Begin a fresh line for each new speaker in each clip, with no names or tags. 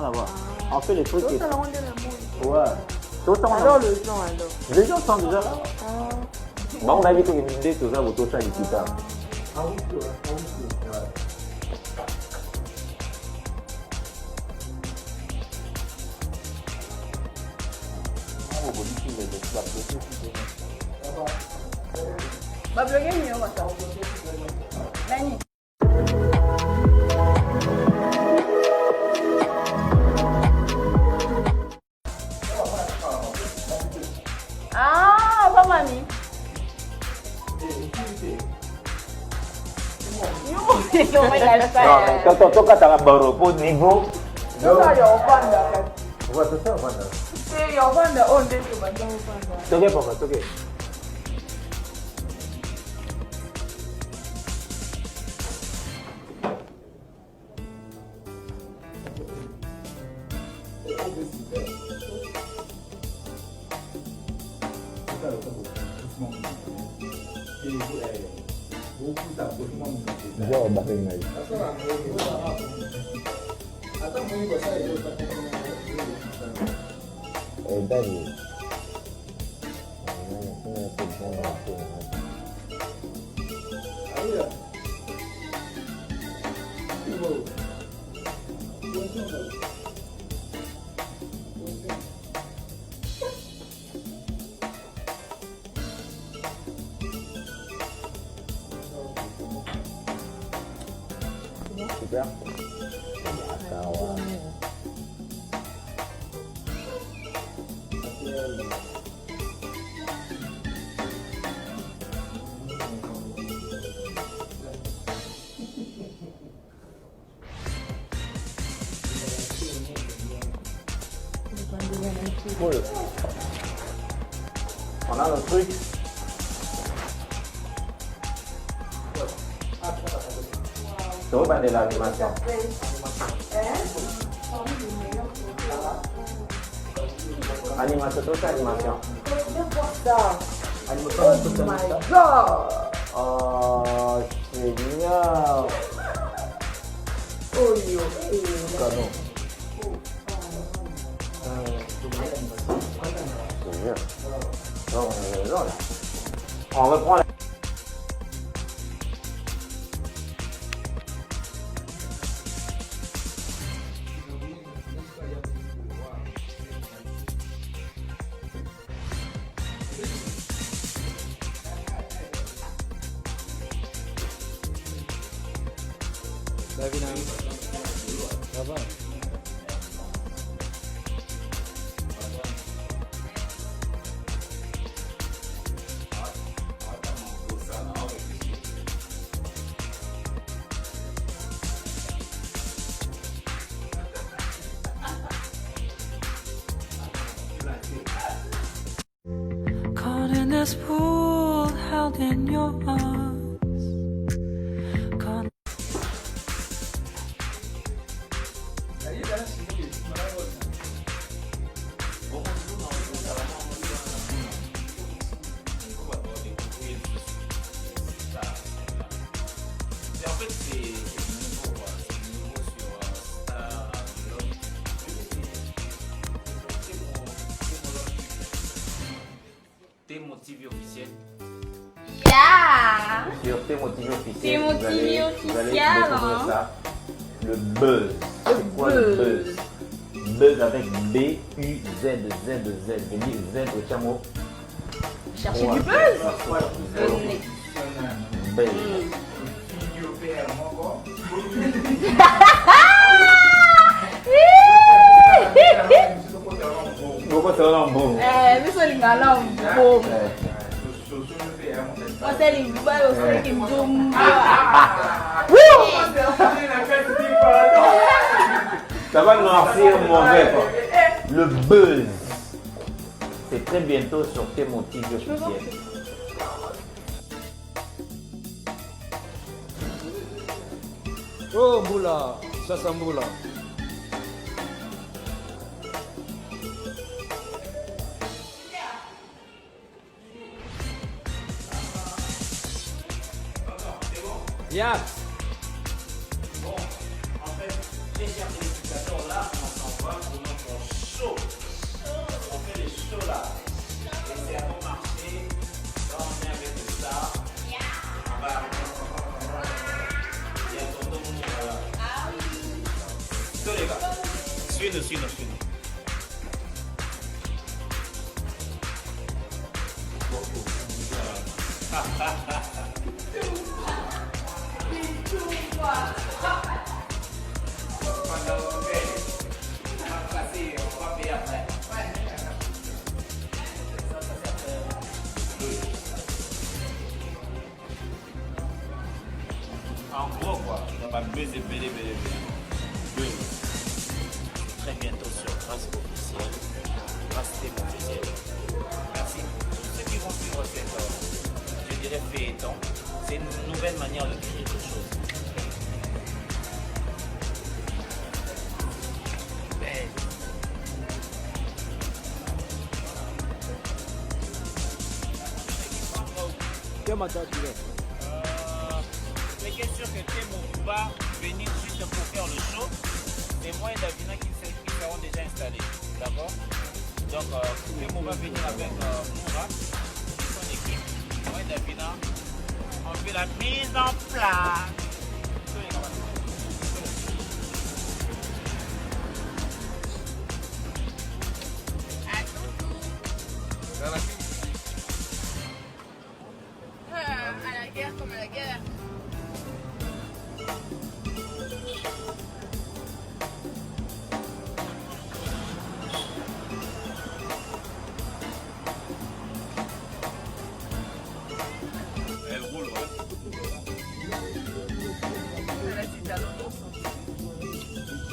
là-bas. On fait les trucs.
Ouais.
Tout le
Alors le gens alors.
Les gens sont déjà là. Bon, on a vu que une idée, tout ça, vous tout ça, ici, ça.
Bah bloguer mieux quoi ça. Nani. Ah, apa mami? Yo me la
Non, mais quand tu as un au niveau.
Non, ça y est, on va
Ouais, c'est ça, voilà.
C'est on va on dit que va dans on
C'est ok, papa, c'est ok. Jauh bahasa Inggris. Tadi. Super. Kawan. Cool. On a le truc. Tu veux de l'animation? Animation, tout ça, animation.
Oh my god.
Oh, génial.
Oh yo.
Canon. C'est bien. Non, là. On reprend la... Ça va.
Caught in this pool, held in your arms. Caught
T-Motivé officiel.
Yeah.
Sur T-Motivé officiel.
T-Motivé
vous allez
officiel,
découvrir
hein.
ça. Le buzz. C'est quoi le buzz? Buzz avec B-U-Z-Z-Z. Je dis Z au chameau.
Cherchez du buzz.
Buzz. Pourquoi tu as un bon?
Mais c'est le galon bon. Moi c'est le buzz aussi qui me zoom.
Ça va noircir mauvais quoi. Le buzz. C'est très bientôt sur tes motifs officiels.
Oh Boula, ça c'est Boula.
Bon, en fait, les chers téléspectateurs, là, on s'en Suis-nous.
En gros, quoi, on va buzzer, buzz.
Très bientôt sur Grâce officielle, Grâce Thème officielle. Merci. Tous ceux qui vont suivre cette, je dirais, feuilleton, c'est une nouvelle manière de créer des choses. Belle. C'est sûr que Thémo va venir juste pour faire le show. C'est moi et Davina qui seront déjà installés. D'accord? Donc, Thémo va venir avec Moura et son équipe. Moi et Davina, on fait la mise en place.
À la guerre comme à la guerre.
Elle roule,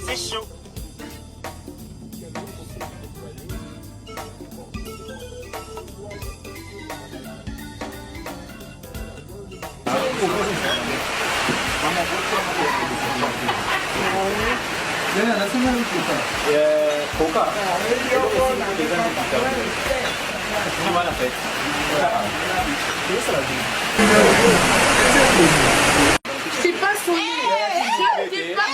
C'est chaud.
Coca. Comment la fête?
C'est pas son c'est pas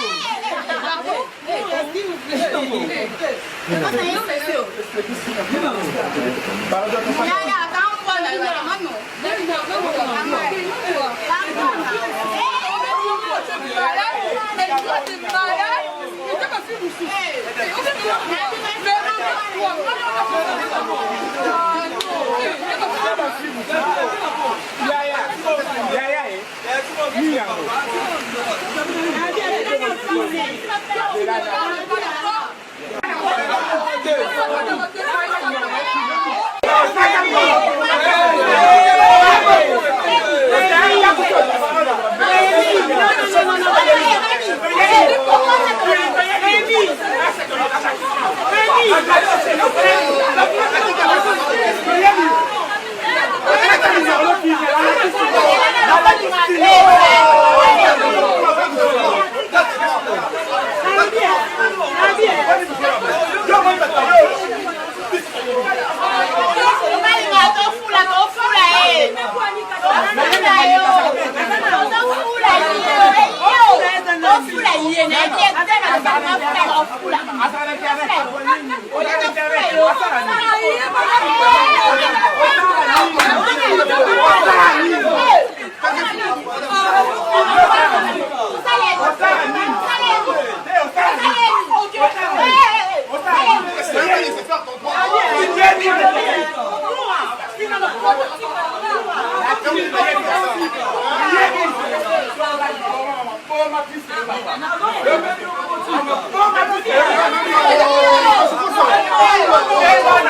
Hey,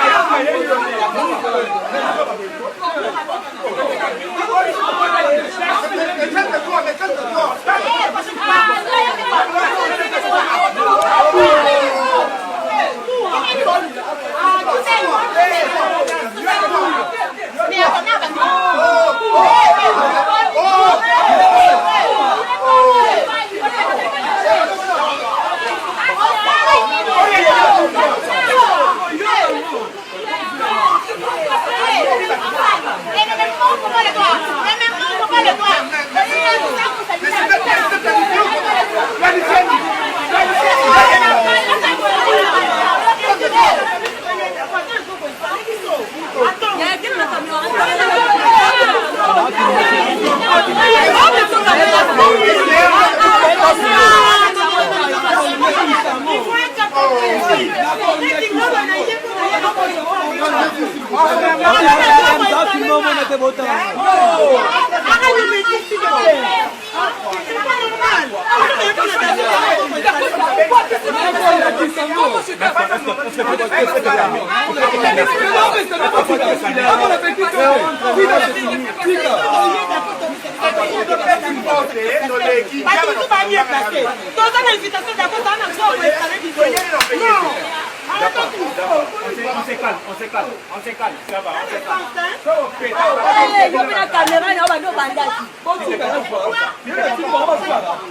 On se calme. Ça va, on se calme.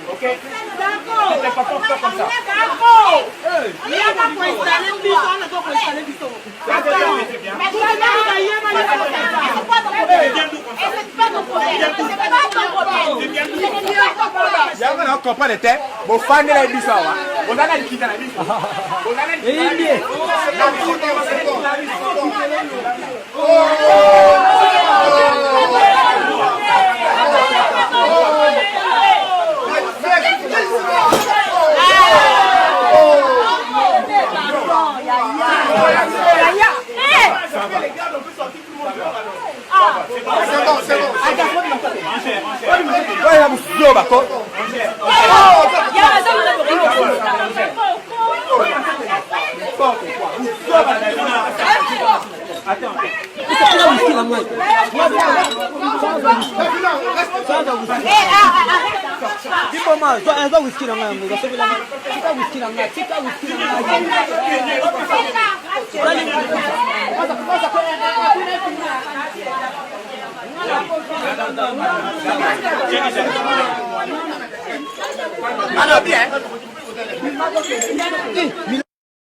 Ok.
On comprend les têtes. Bon, fan de la biso. On a la liquide à la biso.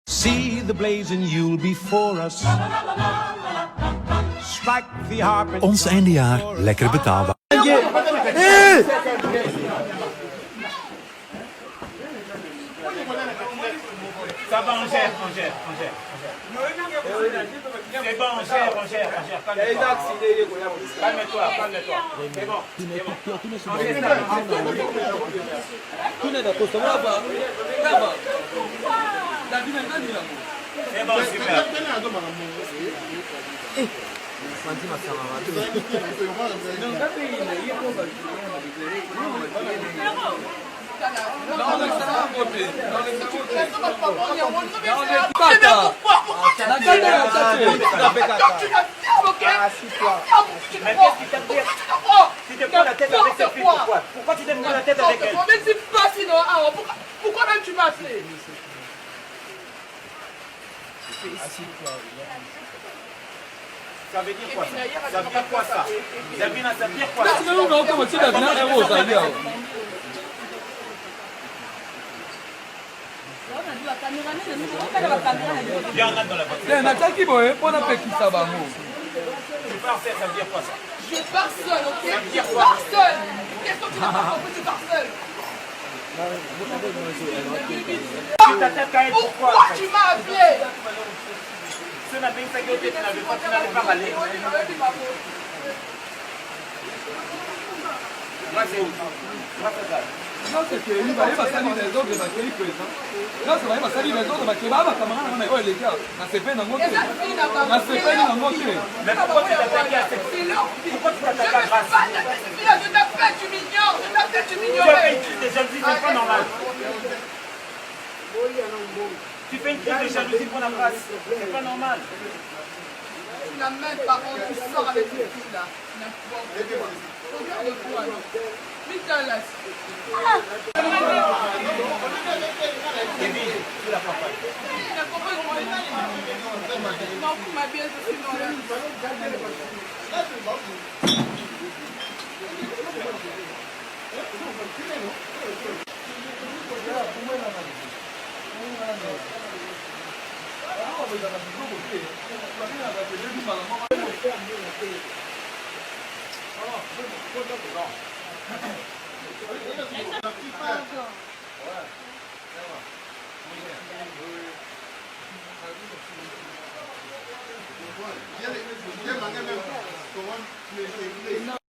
See the blazing Yule before us. Strike the harp.
Ons eindejaar lekker betaalbaar.
Ça va, on gère. C'est bon, on gère. Calme-toi. C'est bon. C'est bon, super. Mais qu'est-ce qui t'attire? Tu te prends la tête avec cette fille, pourquoi tu te prends la tête avec elle?
Mais c'est pas sinon, pourquoi même tu m'as appelé?
Ça veut dire quoi ça? Ça veut dire quoi ça? Zabina, ça veut dire quoi ça? Viens, on entre dans la voiture. Tu pars seul, ça veut dire quoi ça?
Je pars seul, ok?
Ça veut dire
Je
quoi?
pars seul. Qu'est-ce que tu n'as pas compris? Tu pars seul.
Ta tête quand même, pourquoi?
Pourquoi tu m'as appelé?
Si on avait une sécurité, tu n'avais pas aller. Moi, c'est où? Moi, c'est ça. Mais pourquoi tu t'attaques à cette fille? Pourquoi tu t'attaques à Grace?
Je t'appelle, tu m'ignores.
Tu fais une crise de jalousie, c'est pas normal. Tu fais une crise de jalousie pour la Grace, c'est pas normal.
Tu n'as même pas honte, tu sors avec cette fille-là. Regarde-toi. Putain, là.
Kevin, tu la prends pas.
Il a compris comment il est. Non, ma bière, je suis dans l'air.